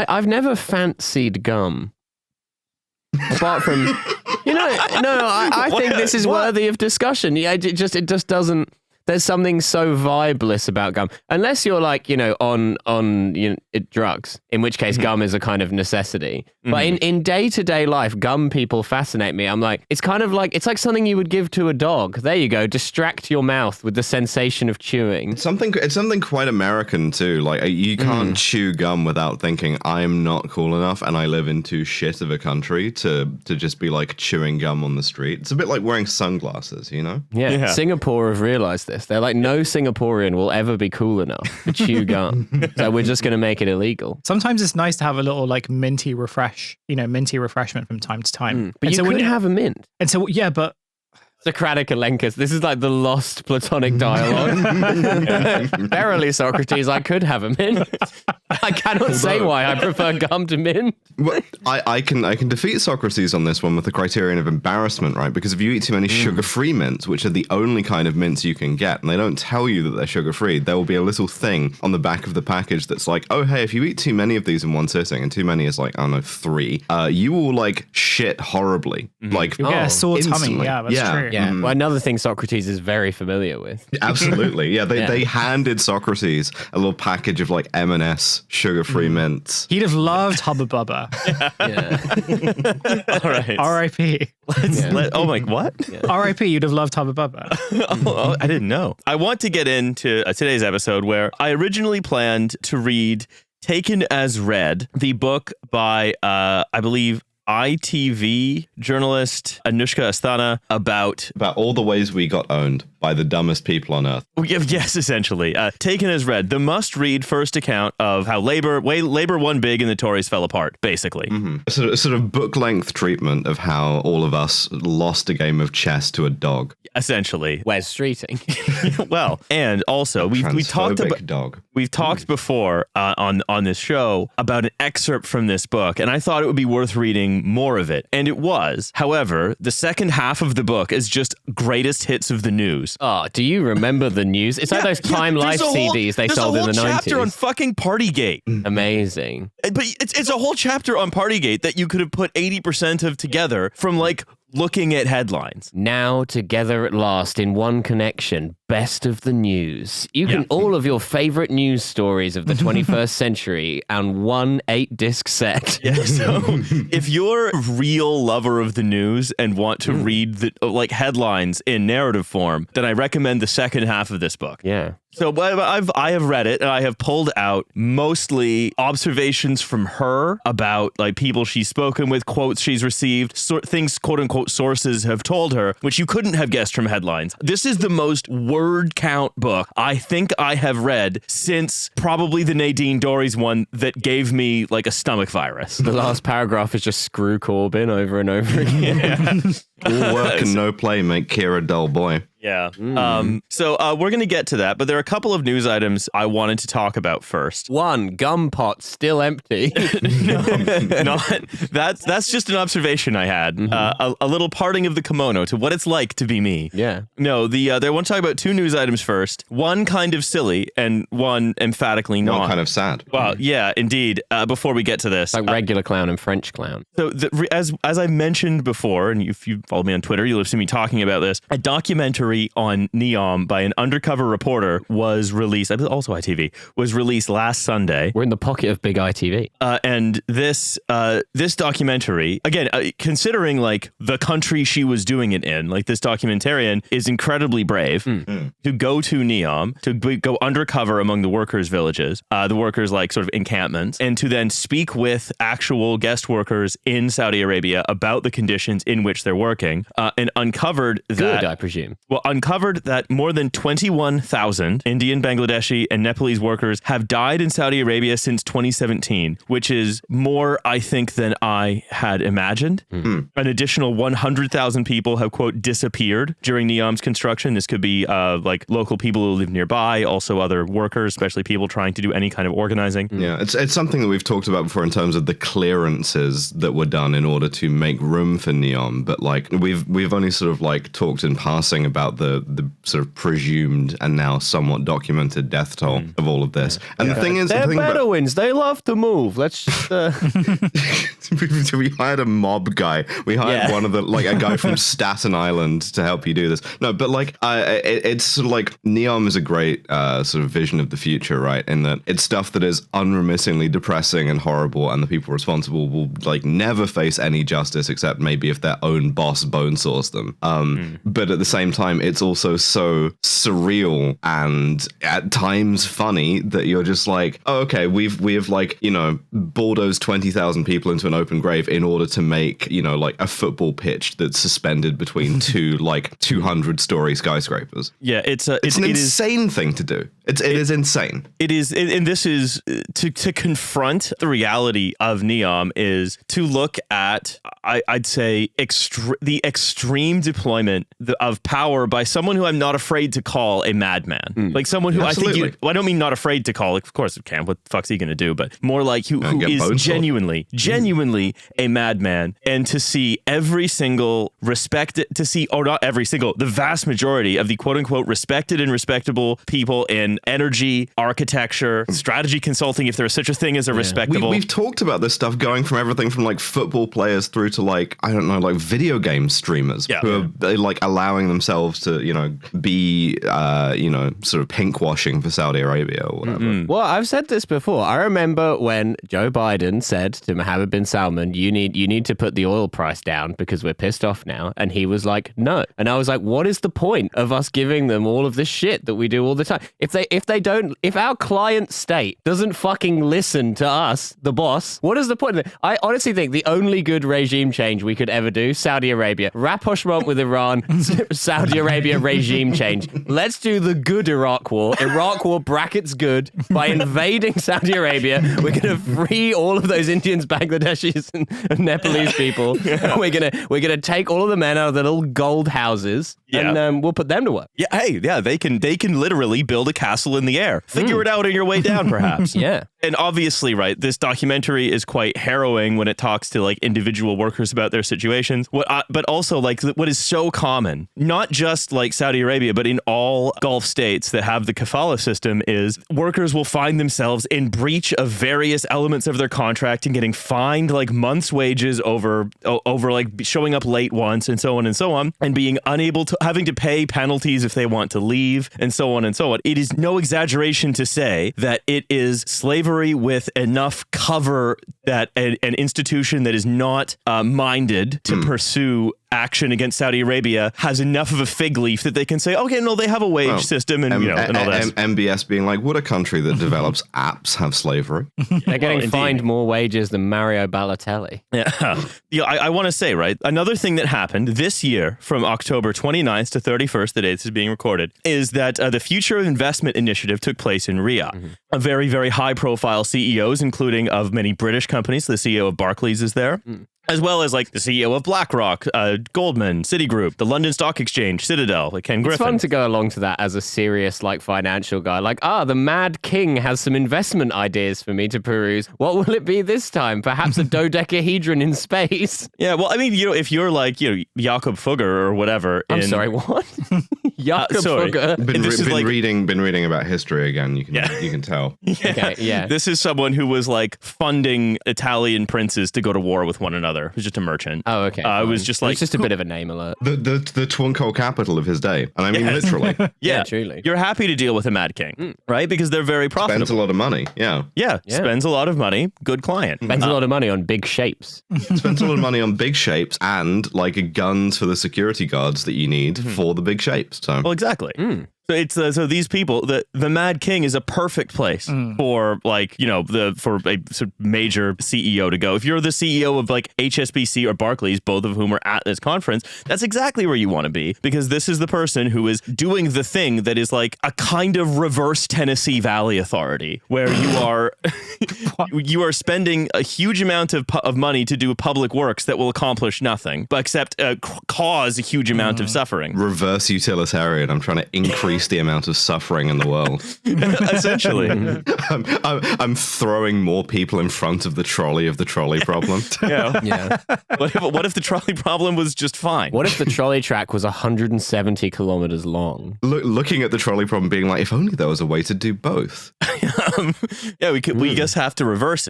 I've never fancied gum. Apart from, I think this is worthy of discussion. Yeah, it just doesn't. There's something so vibeless about gum, unless you're like, on drugs, in which case gum is a kind of necessity. But in day-to-day life, gum people fascinate me. I'm like, it's like something you would give to a dog. There you go. Distract your mouth with the sensation of chewing. It's something quite American too. Like you can't chew gum without thinking I'm not cool enough and I live in too shit of a country to just be like chewing gum on the street. It's a bit like wearing sunglasses, Yeah. Singapore have realized this. They're like, no Singaporean will ever be cool enough to chew gum. So we're just going to make it illegal. Sometimes it's nice to have a little like minty refreshment from time to time. But you could have a mint. And so, yeah, but Socratic Elenchus. This is like the lost Platonic dialogue. Verily, Socrates, I could have a mint. I cannot say why I prefer gum to mint. Well, I can defeat Socrates on this one with the criterion of embarrassment, right? Because if you eat too many sugar-free mints, which are the only kind of mints you can get, and they don't tell you that they're sugar-free, there will be a little thing on the back of the package that's like, oh, hey, if you eat too many of these in one sitting, and too many is like, I don't know, 3, you will like shit horribly. Like, you'll get a sore tummy. Yeah, that's true. Yeah. Well, another thing Socrates is very familiar with. Absolutely. Yeah, they handed Socrates a little package of like M&S sugar-free mints. He'd have loved Hubba Bubba. All right. R.I.P. Oh my, what? Yeah. R.I.P. You'd have loved Hubba Bubba. I didn't know. I want to get into today's episode where I originally planned to read Taken as Read, the book by, I believe, ITV journalist Anushka Asthana about all the ways we got owned by the dumbest people on earth. Yes, essentially. Taken as read, the must-read first account of how Labour won big and the Tories fell apart, basically. A sort of book-length treatment of how all of us lost a game of chess to a dog. Essentially. Wes Streeting. Well, and also we've talked about dog. We've talked before on this show about an excerpt from this book, and I thought it would be worth reading more of it, and it was. However, the second half of the book is just greatest hits of the news. Oh, do you remember the news? It's like those Time Life CDs they sold in the 90s. There's a whole chapter on fucking Partygate. Amazing. But it's a whole chapter on Partygate that you could have put 80% of together from like looking at headlines. Now together at last in one connection, best of the news. You can all of your favorite news stories of the 21st century on one 8-disc set. Yeah, so if you're a real lover of the news and want to read the like headlines in narrative form, then I recommend the second half of this book. Yeah. So I have read it, and I have pulled out mostly observations from her about like people she's spoken with, quotes she's received, things quote unquote sources have told her, which you couldn't have guessed from headlines. This is the most word count book I think I have read since probably the Nadine Dorries one that gave me like a stomach virus. The last paragraph is just screw Corbyn over and over again. All work and no play make Keir a dull boy. Yeah. So we're going to get to that, but there are a couple of news items I wanted to talk about first. One, gum pot still empty. That's just an observation I had. A little parting of the kimono to what it's like to be me. Yeah. No, I want to talk about two news items first. One kind of silly and one emphatically not. One kind of sad. Well, yeah, indeed. Before we get to this. Like regular clown and French clown. So as I mentioned before, and if you follow me on Twitter, you'll have seen me talking about this, a documentary on Neom by an undercover reporter was released, also ITV, was released last Sunday. We're in the pocket of big ITV. And this documentary, again, considering like the country she was doing it in, like this documentarian is incredibly brave to go to Neom, to go undercover among the workers' villages, the workers like sort of encampments, and to then speak with actual guest workers in Saudi Arabia about the conditions in which they're working, and uncovered that... Good, I presume. Well, uncovered that more than 21,000 Indian, Bangladeshi, and Nepalese workers have died in Saudi Arabia since 2017, which is more, I think, than I had imagined. An additional 100,000 people have, quote, disappeared during Neom's construction. This could be like local people who live nearby, also other workers, especially people trying to do any kind of organizing. Yeah, it's something that we've talked about before in terms of the clearances that were done in order to make room for Neom. But like like we've only sort of like talked in passing about the sort of presumed and now somewhat documented death toll of all of this. And the thing is, they're Bedouins. They love to move. Let's just. We hired a mob guy. We hired one of the like a guy from Staten Island to help you do this. No, but like it's sort of like Neom is a great sort of vision of the future, right? In that it's stuff that is unremittingly depressing and horrible, and the people responsible will like never face any justice except maybe if their own boss bone saws them. But at the same time, it's also so surreal and at times funny that you're just like, oh, okay, we've like, you know, bulldozed 20,000 people into an open grave in order to make, you know, like a football pitch that's suspended between two like 200-story skyscrapers. Yeah, it's an insane thing to do. It is insane. It is, and this is to confront the reality of Neom is to look at, I'd say, the extreme deployment of power by someone who I'm not afraid to call a madman. Like someone who Absolutely. I think I don't mean not afraid to call. Of course, it can. What the fuck's he going to do? But more like who is genuinely a madman, and to see every single the vast majority of the quote unquote respected and respectable people in energy, architecture, strategy consulting, if there is such a thing as a respectable. We've talked about this stuff going from everything from like football players through to like, I don't know, like video game streamers who are like allowing themselves to, you know, be, you know, sort of pink washing for Saudi Arabia or whatever. Well, I've said this before. I remember when Joe Biden said to Mohammed bin Salman, you need to put the oil price down because we're pissed off now. And he was like, no. And I was like, what is the point of us giving them all of this shit that we do all the time? If our client state doesn't fucking listen to us, the boss, what is the point of it? I honestly think the only good regime change we could ever do, Saudi Arabia, rapprochement with Iran, Saudi Arabia regime change. Let's do the good Iraq war. Iraq war brackets good. By invading Saudi Arabia, we're going to free all of those Indians, Bangladeshis, and Nepalese people. We're gonna take all of the men out of the little gold houses, and we'll put them to work. Yeah, hey, yeah, they can literally build a castle in the air. Figure it out on your way down, perhaps. Yeah. And obviously, right, this documentary is quite harrowing when it talks to like individual workers about their situations. But also like what is so common, not just like Saudi Arabia, but in all Gulf states that have the kafala system, is workers will find themselves in breach of various elements of their contract and getting fined like months' wages over like showing up late once and so on, and being unable to, having to pay penalties if they want to leave and so on and so on. It is no exaggeration to say that it is slavery with enough cover that an institution that is not minded to pursue action against Saudi Arabia has enough of a fig leaf that they can say, okay, no, they have a wage system and and all that. MBS being like, would a country that develops apps have slavery? They're getting fined more wages than Mario Balotelli. Yeah, I want to say, right, another thing that happened this year from October 29th to 31st, the day this is being recorded, is that the Future of Investment Initiative took place in Riyadh. A very, very high-profile CEOs, including of many British companies. The CEO of Barclays is there. As well as like the CEO of BlackRock, Goldman, Citigroup, the London Stock Exchange, Citadel, like Ken Griffin. It's fun to go along to that as a serious like financial guy. Like, the Mad King has some investment ideas for me to peruse. What will it be this time? Perhaps a dodecahedron in space. Yeah, well, I mean, you know, if you're like, you know, Jakob Fugger or whatever. I'm sorry, what? Jakob Fugger. Been reading about history again. You can tell. Okay, yeah. This is someone who was like funding Italian princes to go to war with one another. Who's just a merchant. Oh, okay. It was just like it's just a bit of a name alert. The Twinkle capital of his day, and I mean literally. Yeah, truly. You're happy to deal with a Mad King, right? Because they're very profitable. Spends a lot of money. Yeah. Spends a lot of money. Good client. Spends a lot of money on big shapes. Spends a lot of money on big shapes and like guns for the security guards that you need for the big shapes. So well, exactly. So it's so these people, the Mad King is a perfect place for like, you know, for a sort of major CEO to go. If you're the CEO of like HSBC or Barclays, both of whom are at this conference, that's exactly where you want to be, because this is the person who is doing the thing that is like a kind of reverse Tennessee Valley Authority, where you are spending a huge amount of money to do public works that will accomplish nothing, but except cause a huge amount of suffering. Reverse utilitarian. I'm trying to increase decrease the amount of suffering in the world. Essentially. I'm throwing more people in front of the trolley problem. Yeah. Yeah. What if the trolley problem was just fine? What if the trolley track was 170 kilometers long? Looking at the trolley problem being like, if only there was a way to do both. Yeah, we just have to reverse it.